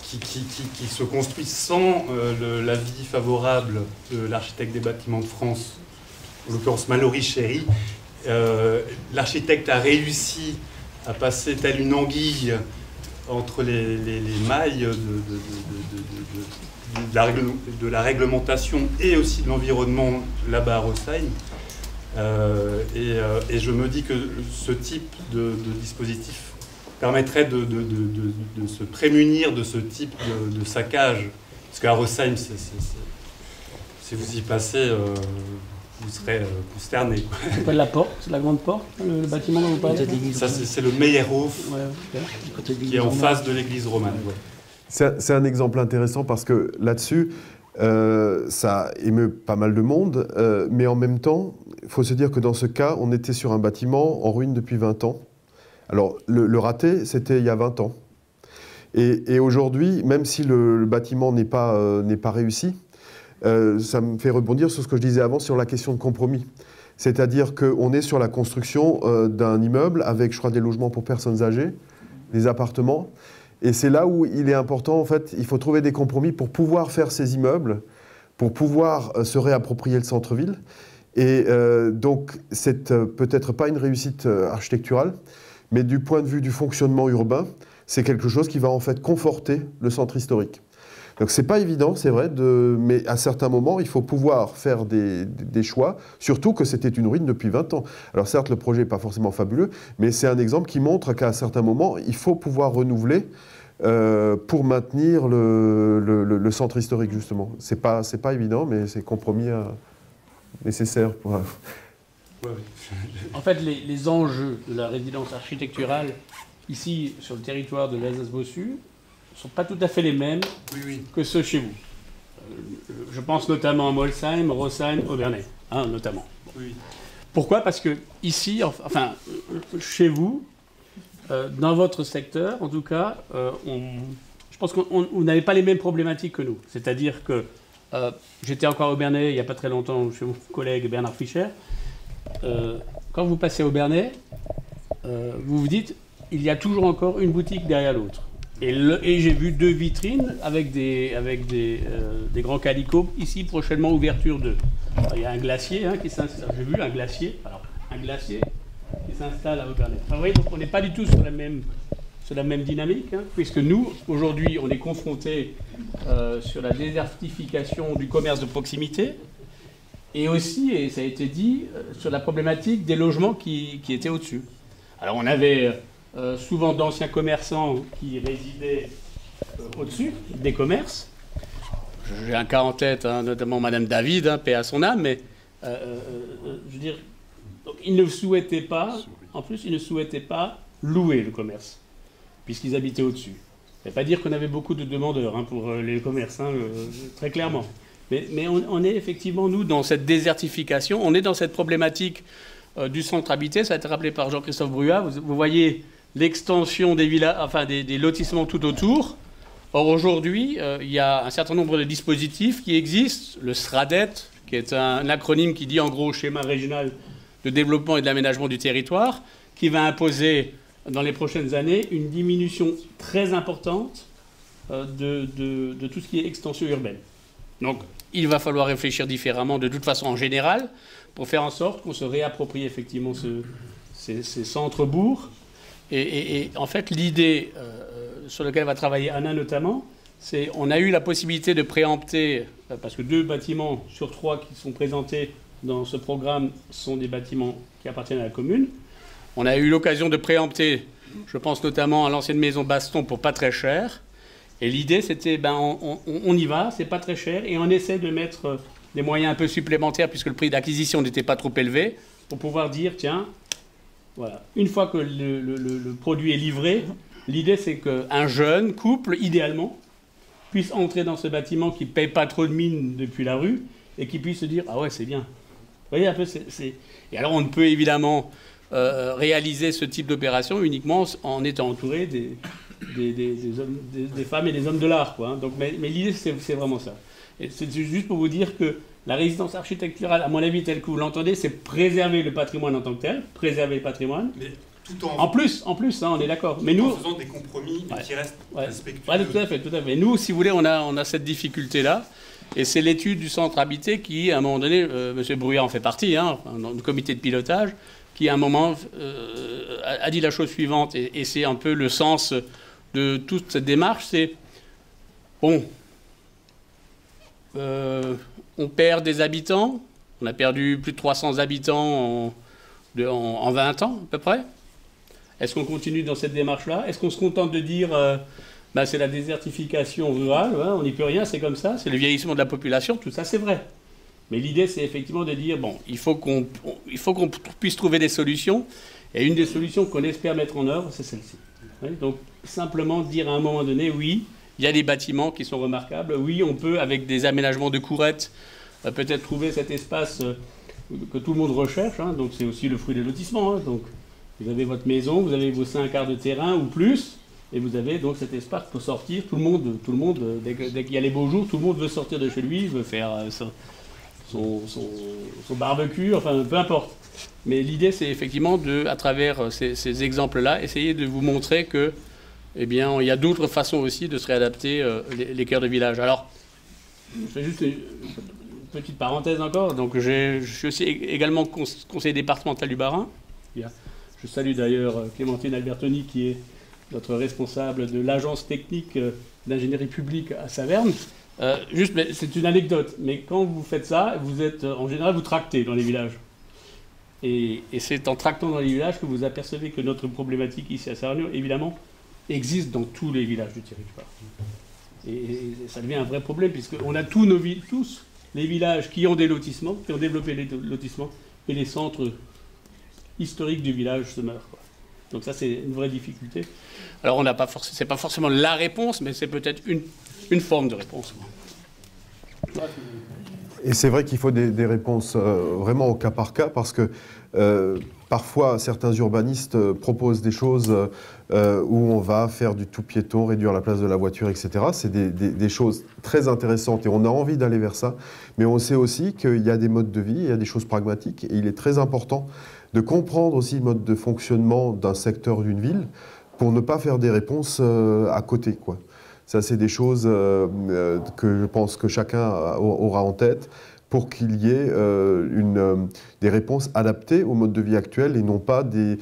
qui se construit sans l'avis favorable de l'architecte des bâtiments de France, en l'occurrence Mallory Chéry. L'architecte a réussi à passer telle une anguille entre les mailles de la réglementation et aussi de l'environnement là-bas à Rosheim. Et je me dis que ce type de dispositif permettrait de se prémunir de ce type de saccage. Parce qu'à Rosheim, si vous y passez, vous serez consterné. C'est pas de la porte, c'est la grande porte, le bâtiment dont vous parlez? Ça, c'est le Meyerhof, qui est en face de l'église romane. Ouais. C'est un exemple intéressant parce que là-dessus, ça émeut pas mal de monde, mais en même temps, il faut se dire que dans ce cas, on était sur un bâtiment en ruine depuis 20 ans. Alors, le raté, c'était il y a 20 ans. Et aujourd'hui, même si le bâtiment n'est pas réussi, ça me fait rebondir sur ce que je disais avant sur la question de compromis. C'est-à-dire qu'on est sur la construction d'un immeuble avec, je crois, des logements pour personnes âgées, des appartements. Et c'est là où il est important, en fait, il faut trouver des compromis pour pouvoir faire ces immeubles, pour pouvoir se réapproprier le centre-ville. Et donc, c'est peut-être pas une réussite architecturale, mais du point de vue du fonctionnement urbain, c'est quelque chose qui va en fait conforter le centre historique. Donc c'est pas évident, c'est vrai, mais à certains moments, il faut pouvoir faire des choix, surtout que c'était une ruine depuis 20 ans. Alors certes, le projet n'est pas forcément fabuleux, mais c'est un exemple qui montre qu'à certains moments, il faut pouvoir renouveler pour maintenir le centre historique, justement. C'est pas évident, mais c'est compromis nécessaire pour... En fait, les enjeux de la résidence architecturale, ici, sur le territoire de l'Alsace-Bossu, ne sont pas tout à fait les mêmes que ceux chez vous. Je pense notamment à Molsheim, Rosheim, Obernai, notamment. Oui. Pourquoi? Parce que ici, enfin, chez vous, dans votre secteur, en tout cas, je pense qu'on n'avait pas les mêmes problématiques que nous. C'est-à-dire que j'étais encore à Obernai il n'y a pas très longtemps chez mon collègue Bernard Fischer. Quand vous passez au Obernai, vous vous dites, il y a toujours encore une boutique derrière l'autre. Et j'ai vu 2 vitrines avec des grands calicots. Ici, prochainement, ouverture 2. Alors, il y a un glacier qui s'installe. J'ai vu un glacier. Alors, un glacier qui s'installe à Obernai. Enfin, vous voyez, donc on n'est pas du tout sur la même dynamique, puisque nous, aujourd'hui, on est confrontés sur la désertification du commerce de proximité. Et aussi, et ça a été dit, sur la problématique des logements qui étaient au-dessus. Alors on avait souvent d'anciens commerçants qui résidaient au-dessus des commerces. J'ai un cas en tête, notamment Madame David, paix à son âme, mais je veux dire, donc, ils ne souhaitaient pas, en plus, ils ne souhaitaient pas louer le commerce, puisqu'ils habitaient au-dessus. Ça ne veut pas dire qu'on avait beaucoup de demandeurs pour les commerces, très clairement. Mais on est effectivement, nous, dans cette désertification, on est dans cette problématique du centre habité. Ça a été rappelé par Jean-Christophe Bruat. Vous voyez l'extension des villas, enfin des lotissements tout autour. Or, aujourd'hui, il y a un certain nombre de dispositifs qui existent. Le SRADET, qui est un acronyme qui dit en gros schéma régional de développement et de l'aménagement du territoire, qui va imposer dans les prochaines années une diminution très importante de tout ce qui est extension urbaine. Donc, il va falloir réfléchir différemment de toute façon en général pour faire en sorte qu'on se réapproprie effectivement ces centres-bourgs. Et en fait, l'idée sur laquelle va travailler Anna notamment, c'est on a eu la possibilité de préempter, parce que 2 bâtiments sur 3 qui sont présentés dans ce programme sont des bâtiments qui appartiennent à la commune. On a eu l'occasion de préempter, je pense notamment à l'ancienne maison Baston pour pas très cher. Et l'idée, c'était, on y va, c'est pas très cher, et on essaie de mettre des moyens un peu supplémentaires, puisque le prix d'acquisition n'était pas trop élevé, pour pouvoir dire, tiens, voilà, une fois que le produit est livré, l'idée, c'est qu'un jeune couple, idéalement, puisse entrer dans ce bâtiment qui ne paye pas trop de mine depuis la rue, et qui puisse se dire, ah ouais, c'est bien. Vous voyez un peu, Et alors, on ne peut évidemment réaliser ce type d'opération uniquement en étant entouré des femmes et des hommes de l'art, quoi. Donc, mais l'idée, c'est vraiment ça. Et c'est juste pour vous dire que la résidence architecturale, à mon avis, telle que vous l'entendez, c'est préserver le patrimoine en tant que tel, préserver le patrimoine. Mais tout en plus, on est d'accord. Mais nous, en faisant des compromis, mais qui restent respectueux. Ouais, tout à fait. Nous, si vous voulez, on a cette difficulté-là. Et c'est l'étude du centre habité qui, à un moment donné, M. Bruyard en fait partie, dans le comité de pilotage, qui, à un moment, a dit la chose suivante, et c'est un peu le sens de toute cette démarche, c'est, bon, on perd des habitants, on a perdu plus de 300 habitants en 20 ans, à peu près. Est-ce qu'on continue dans cette démarche-là? Est-ce qu'on se contente de dire, c'est la désertification rurale, on n'y peut rien, c'est comme ça, c'est le vieillissement de la population, tout ça, c'est vrai. Mais l'idée, c'est effectivement de dire, bon, il faut qu'on puisse trouver des solutions. Et une des solutions qu'on espère mettre en œuvre, c'est celle-ci. Donc, simplement dire à un moment donné, oui, il y a des bâtiments qui sont remarquables. Oui, on peut, avec des aménagements de courettes, peut-être trouver cet espace que tout le monde recherche. Donc, c'est aussi le fruit des lotissements. Donc, vous avez votre maison, vous avez vos 5 quarts de terrain ou plus, et vous avez donc cet espace pour sortir. Tout le monde, dès qu'il y a les beaux jours, tout le monde veut sortir de chez lui, veut faire son barbecue, enfin peu importe. Mais l'idée, c'est effectivement à travers ces exemples-là, essayer de vous montrer que, eh bien, il y a d'autres façons aussi de se réadapter les cœurs de village. Alors, je fais juste une petite parenthèse encore. Donc, je suis aussi également conseiller départemental du Bas-Rhin. Je salue d'ailleurs Clémentine Albertoni, qui est notre responsable de l'agence technique d'ingénierie publique à Saverne. C'est une anecdote, mais quand vous faites ça, vous êtes, en général, vous tractez dans les villages. Et c'est en tractant dans les villages que vous apercevez que notre problématique ici à Saragno, évidemment, existe dans tous les villages du territoire. Et ça devient un vrai problème, puisqu'on a tous les villages qui ont des lotissements, qui ont développé les lotissements, et les centres historiques du village se meurent, quoi. Donc ça, c'est une vraie difficulté. Alors, c'est pas forcément la réponse, mais c'est peut-être une forme de réponse. Et c'est vrai qu'il faut des réponses vraiment au cas par cas, parce que parfois certains urbanistes proposent des choses où on va faire du tout piéton, réduire la place de la voiture, etc. C'est des choses très intéressantes et on a envie d'aller vers ça. Mais on sait aussi qu'il y a des modes de vie, il y a des choses pragmatiques et il est très important de comprendre aussi le mode de fonctionnement d'un secteur, d'une ville, pour ne pas faire des réponses à côté, quoi. Ça, c'est des choses que je pense que chacun aura en tête pour qu'il y ait des réponses adaptées au mode de vie actuel et non pas de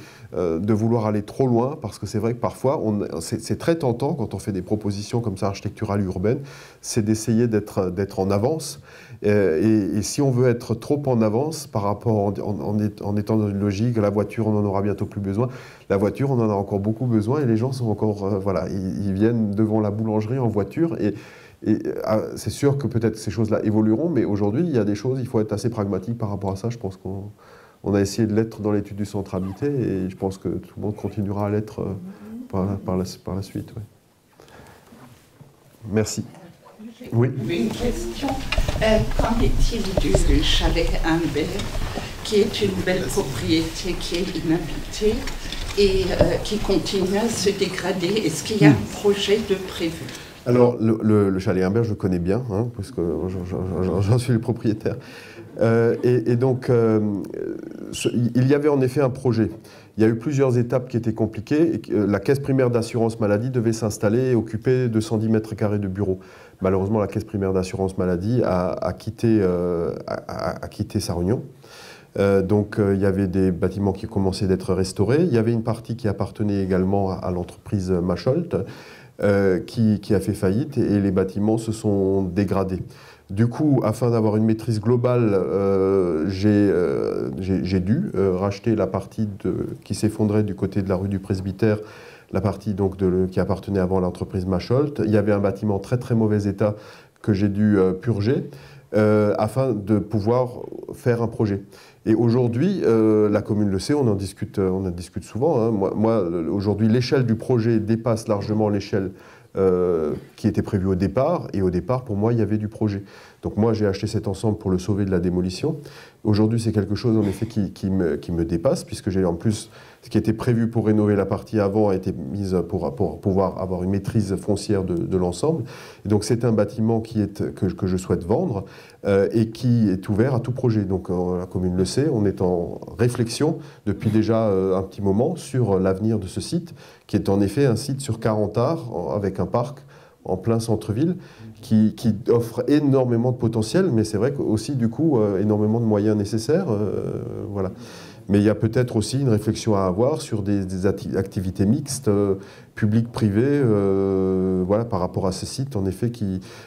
vouloir aller trop loin, parce que c'est vrai que parfois, c'est très tentant quand on fait des propositions comme ça architecturales urbaines, c'est d'essayer d'être en avance. Et si on veut être trop en avance par rapport en étant dans une logique, la voiture, on en aura bientôt plus besoin. La voiture, on en a encore beaucoup besoin et les gens sont encore, ils viennent devant la boulangerie en voiture et c'est sûr que peut-être ces choses-là évolueront, mais aujourd'hui, il y a des choses, il faut être assez pragmatique par rapport à ça. Je pense qu'on On a essayé de l'être dans l'étude du centre habité et je pense que tout le monde continuera à l'être par la suite. Ouais. Merci. Oui. Une question. Qu'en est-il du chalet Humbert, qui est une belle propriété qui est inhabitée et qui continue à se dégrader? Est-ce qu'il y a un projet de prévu? Alors, le chalet Humbert, je le connais bien, hein, parce que j'en suis le propriétaire. Et donc, il y avait en effet un projet. Il y a eu plusieurs étapes qui étaient compliquées. La caisse primaire d'assurance maladie devait s'installer et occuper 210 mètres carrés de bureaux. Malheureusement, la caisse primaire d'assurance maladie a quitté sa réunion. Donc, il y avait des bâtiments qui commençaient d'être restaurés. Il y avait une partie qui appartenait également à l'entreprise Macholt, qui a fait faillite et les bâtiments se sont dégradés. Du coup, afin d'avoir une maîtrise globale, j'ai dû racheter la partie qui s'effondrait du côté de la rue du Presbytère, la partie donc qui appartenait avant à l'entreprise Macholt. Il y avait un bâtiment en très très mauvais état que j'ai dû purger afin de pouvoir faire un projet. Et aujourd'hui, la commune le sait, on en discute souvent. Hein. Moi aujourd'hui, l'échelle du projet dépasse largement l'échelle qui était prévue au départ. Et au départ, pour moi, il y avait du projet. Donc moi, j'ai acheté cet ensemble pour le sauver de la démolition. Aujourd'hui, c'est quelque chose, en effet, qui me dépasse, puisque j'ai en plus, ce qui était prévu pour rénover la partie avant a été mise pour pouvoir avoir une maîtrise foncière de l'ensemble. Et donc c'est un bâtiment que je souhaite vendre et qui est ouvert à tout projet. Donc la commune le sait, on est en réflexion depuis déjà un petit moment sur l'avenir de ce site, qui est en effet un site sur 40 arts, avec un parc en plein centre-ville, qui offre énormément de potentiel, mais c'est vrai aussi, du coup, énormément de moyens nécessaires. Voilà. Mais il y a peut-être aussi une réflexion à avoir sur des activités mixtes, publiques-privées, voilà, par rapport à ce site, en effet,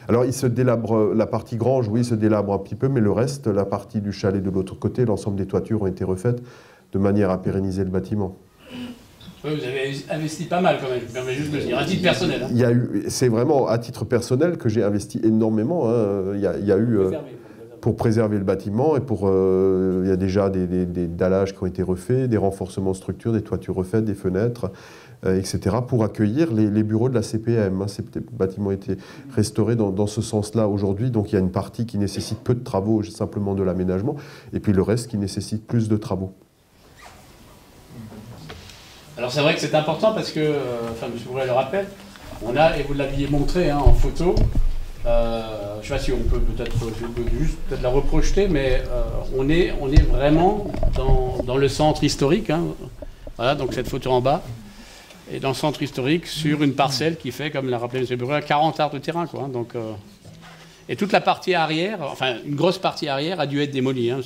Alors, il se délabre, la partie grange, oui, il se délabre un petit peu, mais le reste, la partie du chalet de l'autre côté, l'ensemble des toitures ont été refaites de manière à pérenniser le bâtiment. Oui, vous avez investi pas mal quand même, je me permets juste de le dire, à titre personnel. Hein. C'est vraiment à titre personnel que j'ai investi énormément. Hein. Il y a eu, pour préserver le bâtiment, et il y a déjà des dallages qui ont été refaits, des renforcements de structure, des toitures refaites, des fenêtres, etc., pour accueillir les bureaux de la CPM. Hein. Ces bâtiments ont été restaurés dans ce sens-là aujourd'hui, donc il y a une partie qui nécessite peu de travaux, simplement de l'aménagement, et puis le reste qui nécessite plus de travaux. Alors c'est vrai que c'est important parce que, enfin M. Bourret le rappelle, on a, et vous l'aviez montré hein, en photo, je ne sais pas si on peut peut-être juste la reprojeter, mais on est vraiment dans le centre historique, hein, voilà, donc cette photo en bas, et dans le centre historique sur une parcelle qui fait, comme l'a rappelé M. Bourret, 40 arts de terrain, quoi, hein, donc, et toute la partie arrière, enfin une grosse partie arrière a dû être démolie. Hein,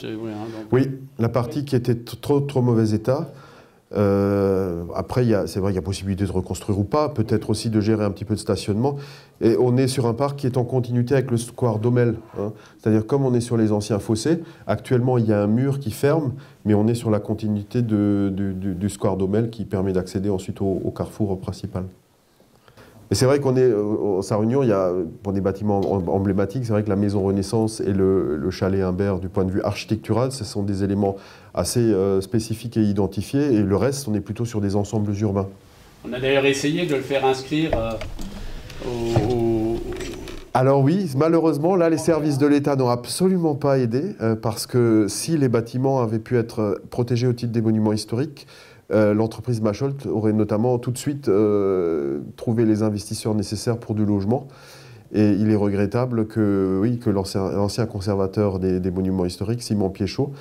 oui, la partie qui était trop mauvais état. Après, c'est vrai qu'il y a possibilité de reconstruire ou pas, peut-être aussi de gérer un petit peu de stationnement. Et on est sur un parc qui est en continuité avec le square d'Aumel. Hein. C'est-à-dire, comme on est sur les anciens fossés, actuellement il y a un mur qui ferme, mais on est sur la continuité du square d'Aumel qui permet d'accéder ensuite au carrefour principal. Et c'est vrai qu'on est, à Sarre-Union, il y a, pour des bâtiments emblématiques, c'est vrai que la maison Renaissance et le chalet Humbert, du point de vue architectural, ce sont des éléments assez spécifiques et identifiés, et le reste, on est plutôt sur des ensembles urbains. On a d'ailleurs essayé de le faire inscrire Alors oui, malheureusement, là, les services de l'État n'ont absolument pas aidé, parce que si les bâtiments avaient pu être protégés au titre des monuments historiques, l'entreprise Macholt aurait notamment tout de suite trouvé les investisseurs nécessaires pour du logement. Et il est regrettable que l'ancien conservateur des monuments historiques, Simon Piéchaud,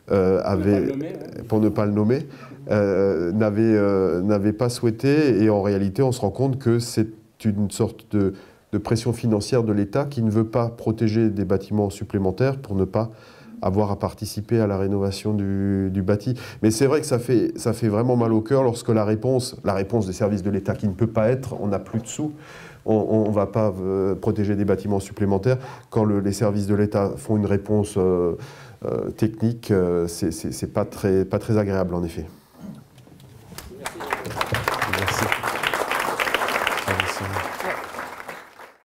pour ne pas le nommer, n'avait pas souhaité. Et en réalité, on se rend compte que c'est une sorte de pression financière de l'État qui ne veut pas protéger des bâtiments supplémentaires pour ne pas avoir à participer à la rénovation du bâti. Mais c'est vrai que ça fait vraiment mal au cœur lorsque la réponse des services de l'État qui ne peut pas être, on n'a plus de sous, on ne va pas protéger des bâtiments supplémentaires. Quand les services de l'État font une réponse technique, c'est pas très agréable en effet.